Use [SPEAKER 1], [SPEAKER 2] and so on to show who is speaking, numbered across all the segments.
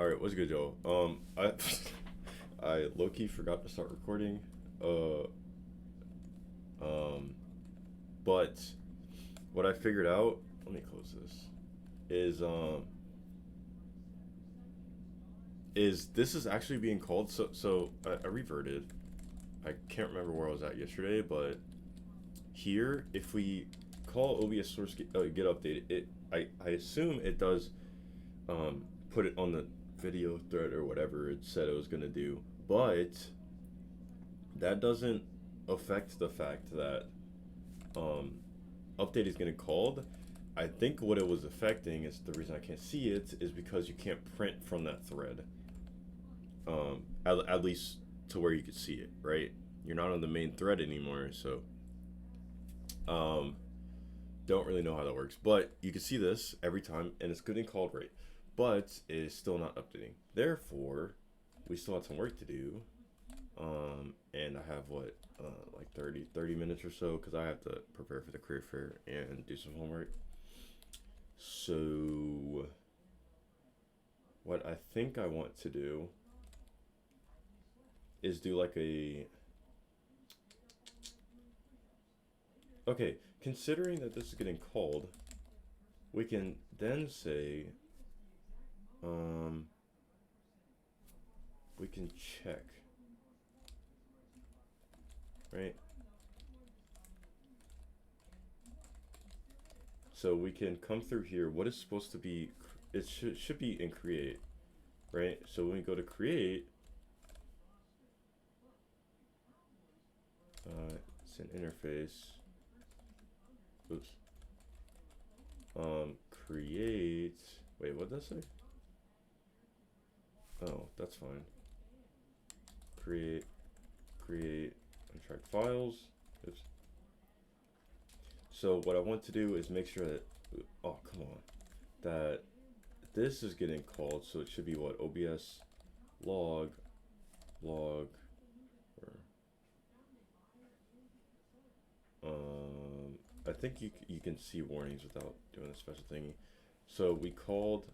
[SPEAKER 1] All right, what's good, Joe? I I low-key forgot to start recording. Uh, um, but what I figured out, let me close this, is this is actually being called. So I reverted. I can't remember where I was at yesterday, but here, if we call OBS source get update, I assume it does put it on the video thread or whatever it said it was gonna do, but that doesn't affect the fact that um, update is getting called. I think what it was affecting is the reason I can't see it is because you can't print from that thread. At least to where you could see it, right? You're not on the main thread anymore, so um, don't really know how that works. But you can see this every time, and it's getting called right, but it is still not updating. Therefore, we still have some work to do. And I have what, like 30 minutes or so, because I have to prepare for the career fair and do some homework. So, what I think I want to do is do like a. Okay, considering that this is getting called, we can then say, we can check, right? So we can come through here. What is supposed to be? It should be in create, right? So when we go to create, it's an interface. Oops. Create. Wait, what did that say? Oh, that's fine. Create untracked files. Oops. So what I want to do is make sure that, oh come on, that this is getting called. So it should be what, OBS log, or I think you can see warnings without doing a special thingy. So we called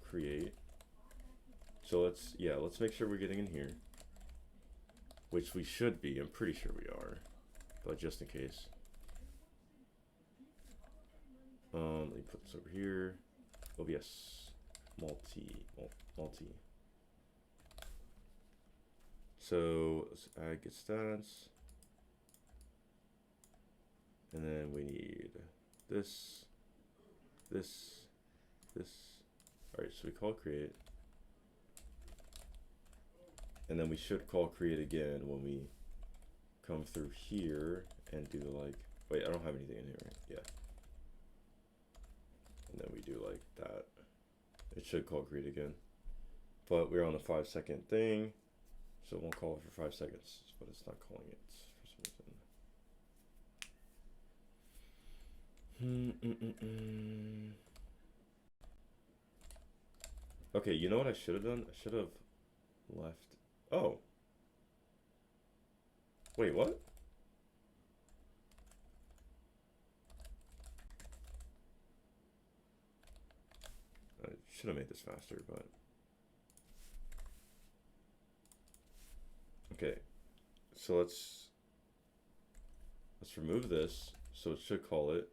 [SPEAKER 1] create. So let's make sure we're getting in here, which we should be. I'm pretty sure we are, but just in case. Let me put this over here. OBS multi. So let's add git-stats. And then we need this. All right, so we call create. And then we should call create again when we come through here and do like, wait, I don't have anything in here, right? Yeah. And then we do like that. It should call create again. But we're on the 5-second thing, so it won't call it for 5 seconds, but it's not calling it for some reason. Okay, you know what I should have done? I should have left. Oh. Wait, what? I should have made this faster, but. Okay. So let's remove this. So it should call it.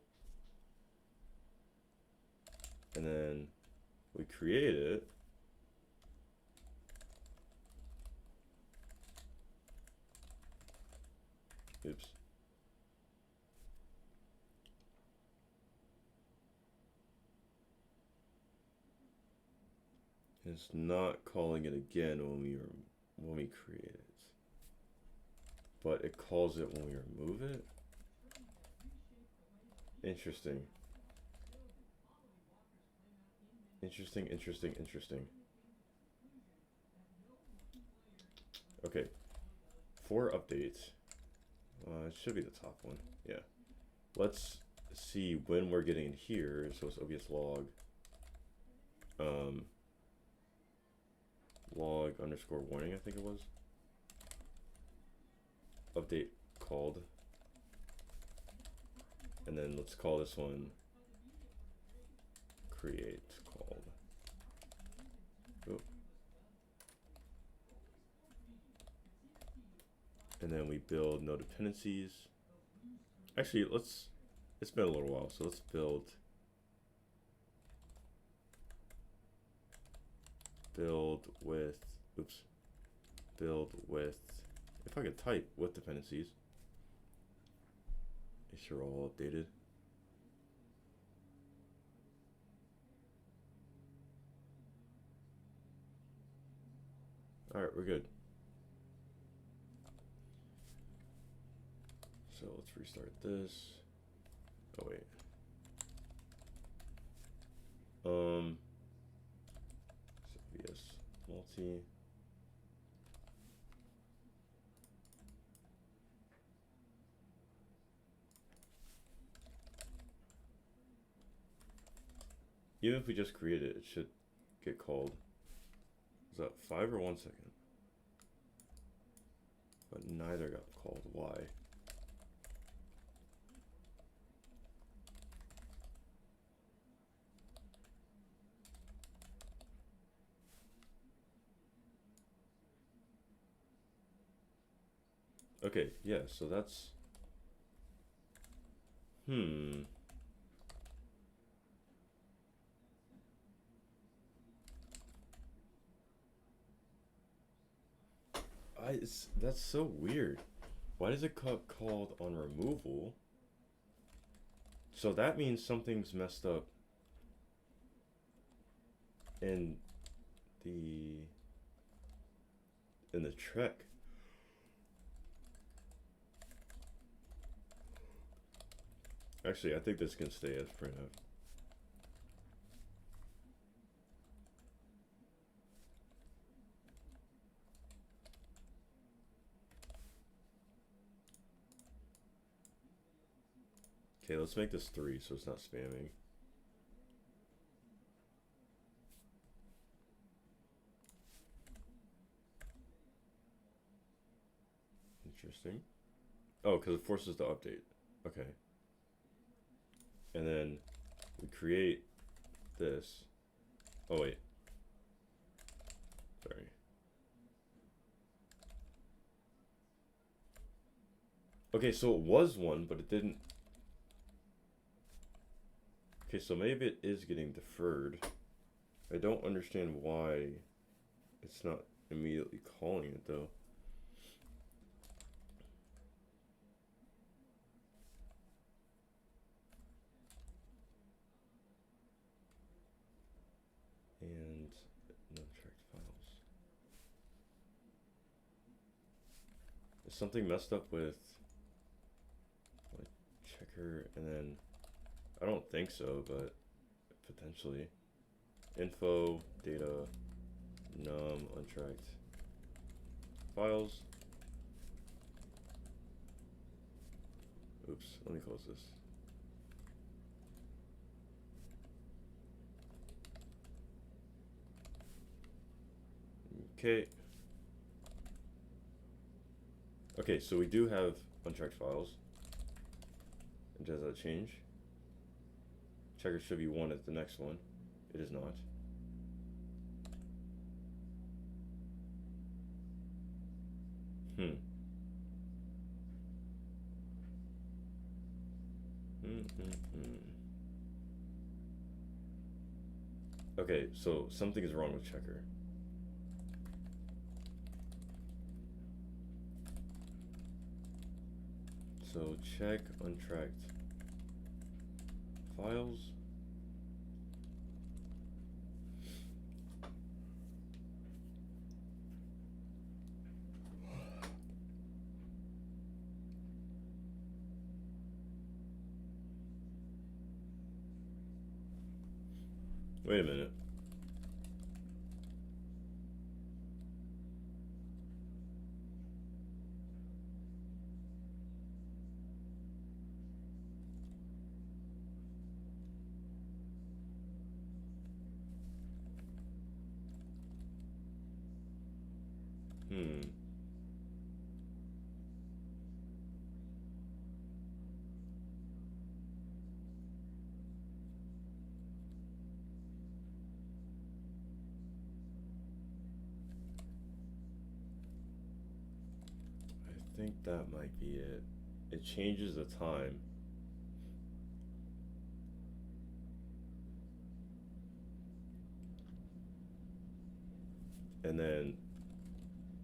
[SPEAKER 1] And then we create it. Oops. It's not calling it again when we create it, but it calls it when we remove it. Interesting. Interesting. Okay. For updates, it should be the top one. Yeah. Let's see when we're getting in here. So it's OBS log. Log underscore warning, I think it was. Update called. And then let's call this one create called. Oh, And then we build no dependencies. Actually, it's been a little while, so let's build with, if I could type, with dependencies. Make sure all updated. All right, we're good. So let's restart this. Oh wait. VS multi. Even if we just create it, it should get called. Is that 5 or 1 second? But neither got called. Why? Okay, yeah, so that's... That's so weird. Why does it get called on removal? So that means something's messed up in the check. Actually, I think this can stay as printf. Okay, let's make this 3 so it's not spamming. Interesting. Oh, because it forces the update. Okay. And then we create this. Oh, wait. Sorry. Okay, so it was 1, but it didn't. Okay, so maybe it is getting deferred. I don't understand why it's not immediately calling it, though. And no tracked files. Is something messed up with checker? And then I don't think so, but potentially. Info, data, num, untracked files. Oops, let me close this. Okay. Okay, so we do have untracked files. And does that change? Checker should be 1 at the next one. It is not. Okay, so something is wrong with checker. So check untracked files. Wait a minute. I think that might be it. It changes the time. And then,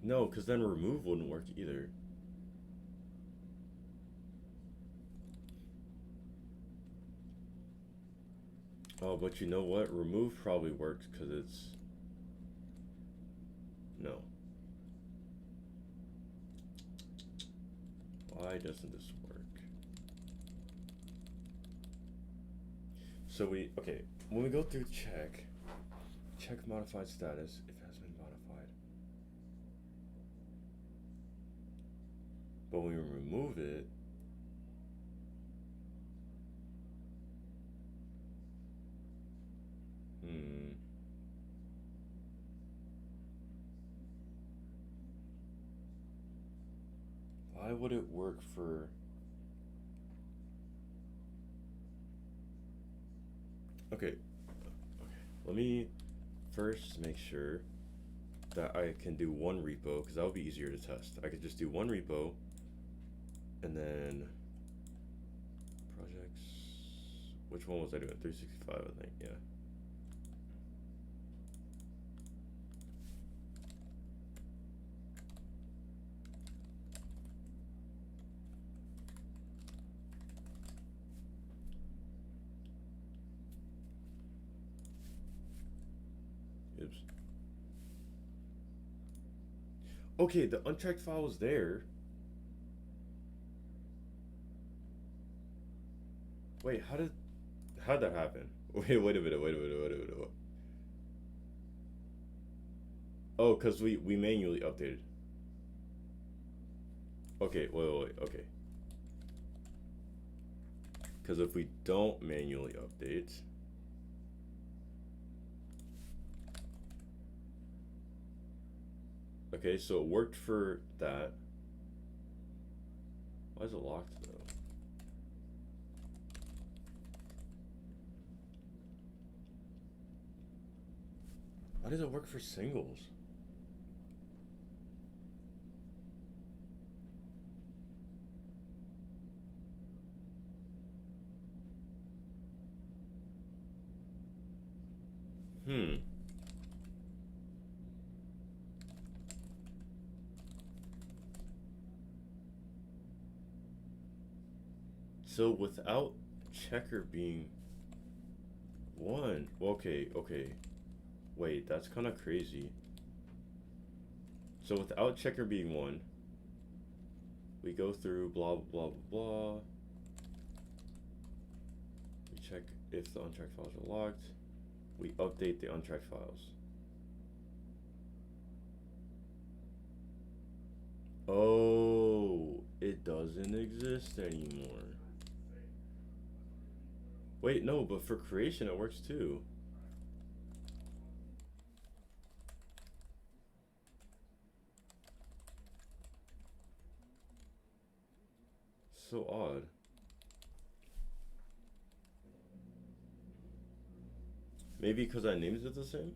[SPEAKER 1] no, because then remove wouldn't work either. Oh, but you know what? Remove probably works because it's... No. Why doesn't this work? So okay, when we go through check modified status, it has been modified. But when we remove it, why would it work for... Okay, let me first make sure that I can do one repo, because that would be easier to test. I could just do one repo, and then projects, which one was I doing? 365, I think, yeah. Oops. Okay, the unchecked file is there. Wait, how'd that happen? Wait a minute. Oh, because we manually updated. Okay, wait, okay. Because if we don't manually update... Okay, so it worked for that. Why is it locked though? Why does it work for singles? So without checker being one, okay. Wait, that's kind of crazy. So without checker being one, we go through blah blah blah. We check if the untracked files are locked. We update the untracked files. Oh, it doesn't exist anymore. Wait, no, but for creation it works too. So odd. Maybe because I named it the same?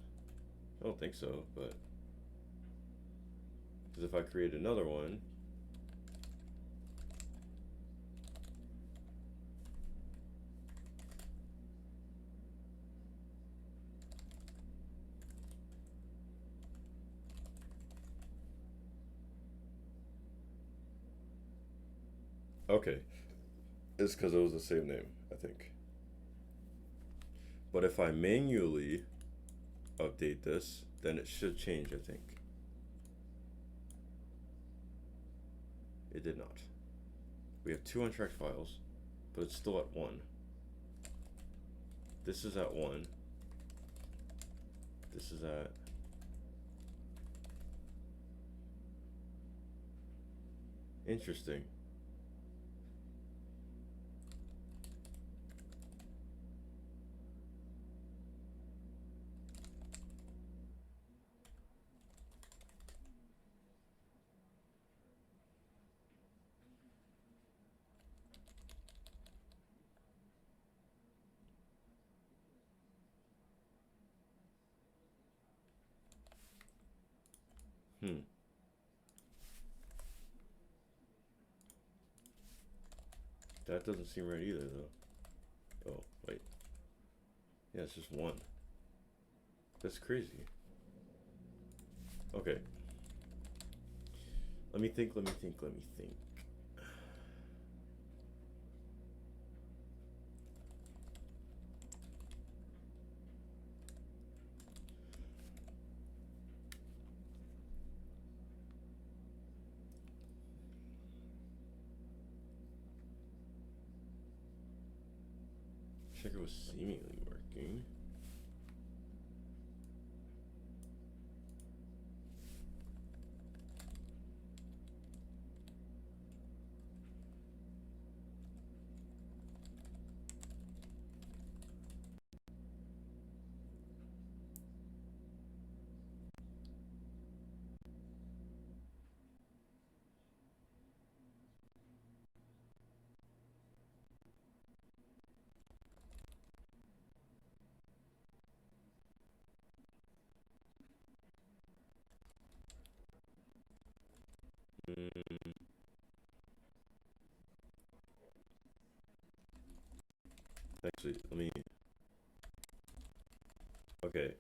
[SPEAKER 1] I don't think so, but... Because if I create another one... Okay. It's because it was the same name, I think. But if I manually update this, then it should change, I think. It did not. We have two untracked files, but it's still at 1. This is at 1. This is at... Interesting. That doesn't seem right either, though. Oh, wait. Yeah, it's just 1. That's crazy. Okay. Let me think. Checker was seemingly working. Mm, actually, let me. Okay.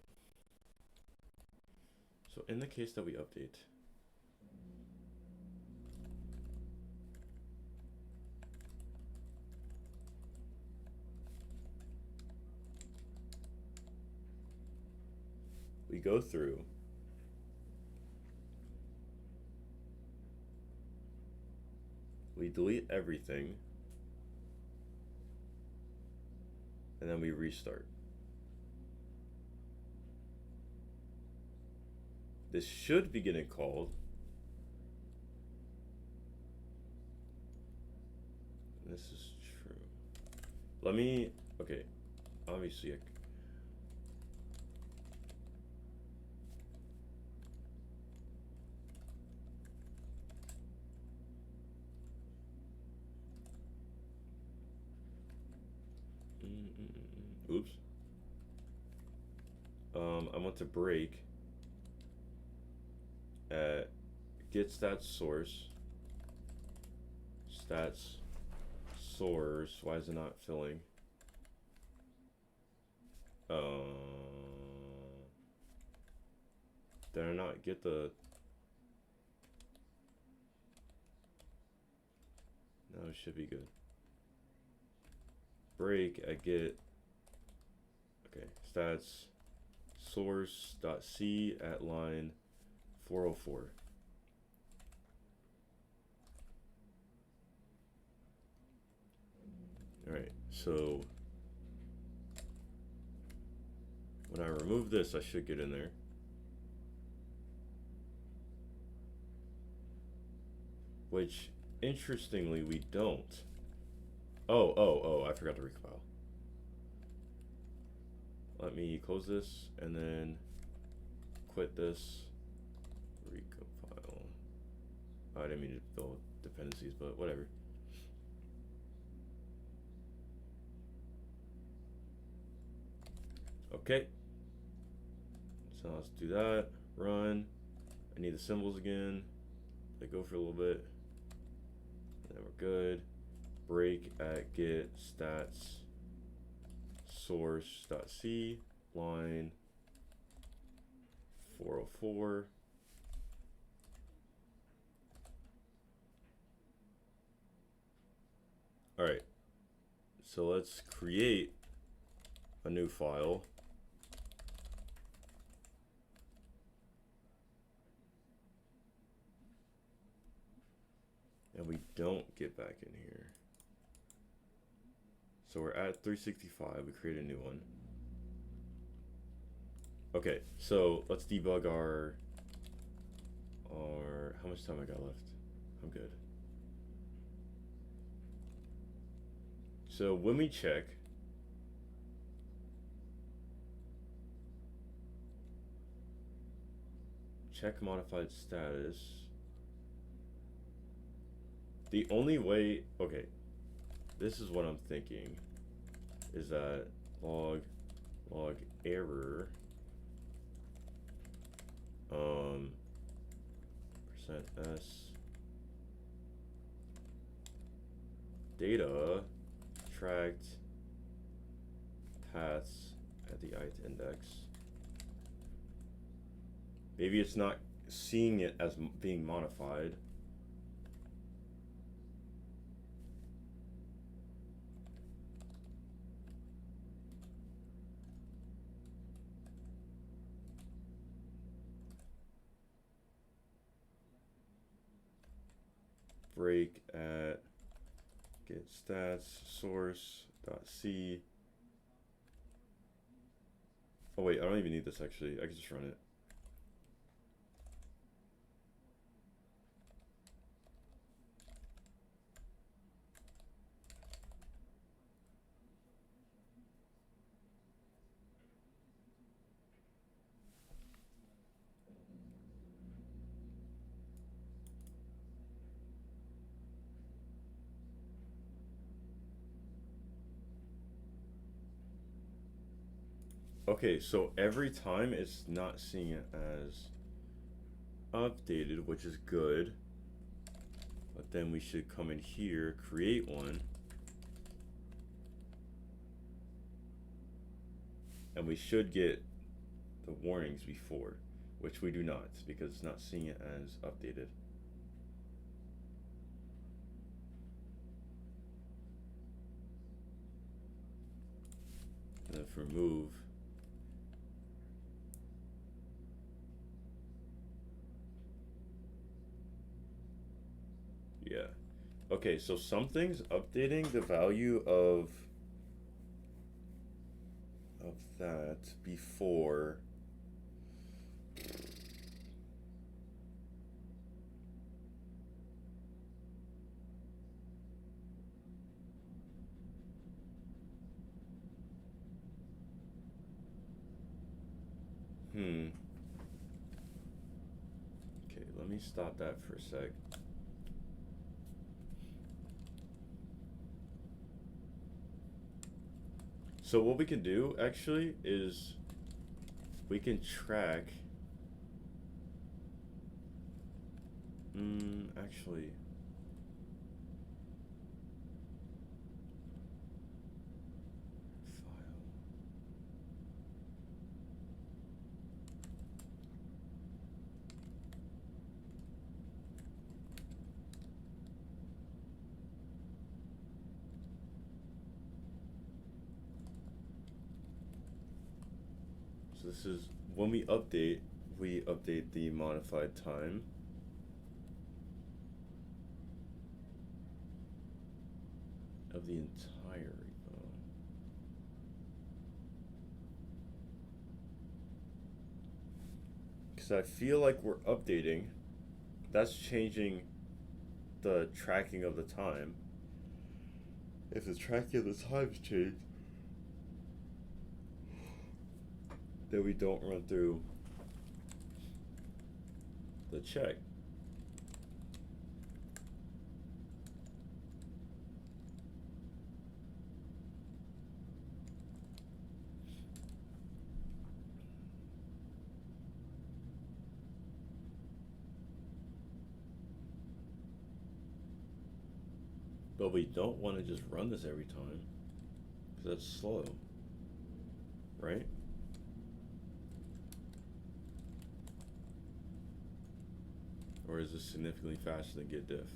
[SPEAKER 1] So in the case that we update, we go through, we delete everything, and then we restart. This should be getting called. This is true. Let me, okay, obviously oops. I want to break at git-stats source, stats source. Why is it not filling? Did I not get the? No, it should be good. Break at git. Okay, stats source.c at line 404. All right, so when I remove this, I should get in there. Which, interestingly, we don't. Oh, I forgot to recompile. Let me close this and then quit this. Recompile. I didn't mean to fill dependencies, but whatever. Okay. So let's do that. Run. I need the symbols again. They go for a little bit. And then we're good. Break at git stats source.c line 404. All right. So let's create a new file. And we don't get back in here. So we're at 365, we create a new one. Okay, so let's debug our, how much time I got left? I'm good. So when we check, modified status, the only way, okay, this is what I'm thinking, is that log error, %s data tracked paths at the ith index. Maybe it's not seeing it as being modified. Break at git-stats source.c. Oh wait, I don't even need this actually. I can just run it. Okay, so every time it's not seeing it as updated, which is good. But then we should come in here, create one. And we should get the warnings before, which we do not because it's not seeing it as updated. And then for move, yeah. Okay, so something's updating the value of that before. Okay, let me stop that for a sec. So what we can do actually is we can track. Actually. So this is when we update the modified time. Of the entire repo. Because I feel like we're updating. That's changing the tracking of the time. If the tracking of the time's changed, then we don't run through the check. But we don't want to just run this every time, because that's slow, right? Or is this significantly faster than git diff?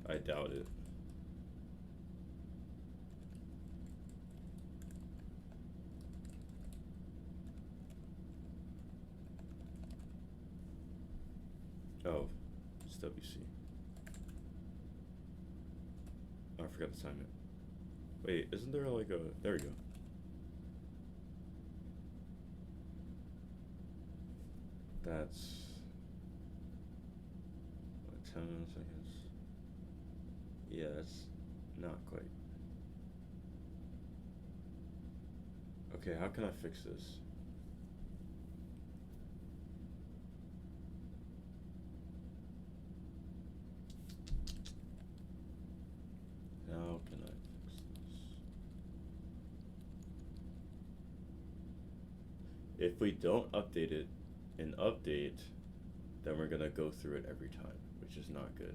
[SPEAKER 1] I doubt it. Oh, it's WC. Oh, I forgot to time it. Wait, isn't there like a... There we go. That's... what, 10 milliseconds? Yeah, that's not quite. Okay, how can I fix this? How can I fix this? If we don't update it in update, then we're gonna go through it every time, which is not good.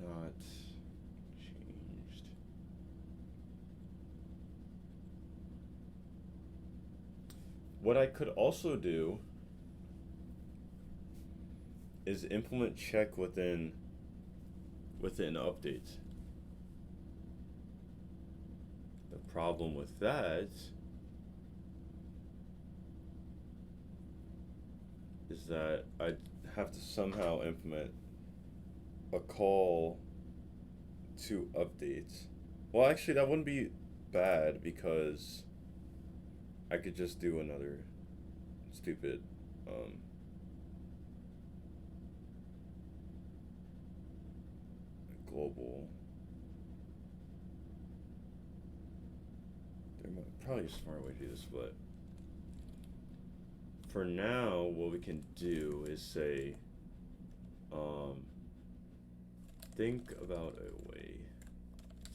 [SPEAKER 1] Not changed. What I could also do is implement check within updates. The problem with that is that I have to somehow implement a call to updates. Well, actually, that wouldn't be bad because I could just do another stupid global. There might probably a smart way to do this, but for now, what we can do is say, think about a way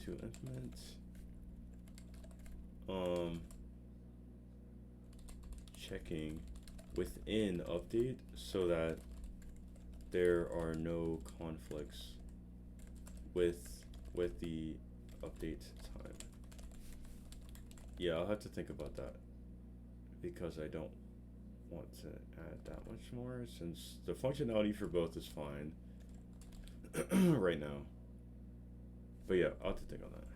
[SPEAKER 1] to implement checking within update so that there are no conflicts with the update time. Yeah, I'll have to think about that because I don't want to add that much more since the functionality for both is fine right now. But yeah, I'll have to think on that.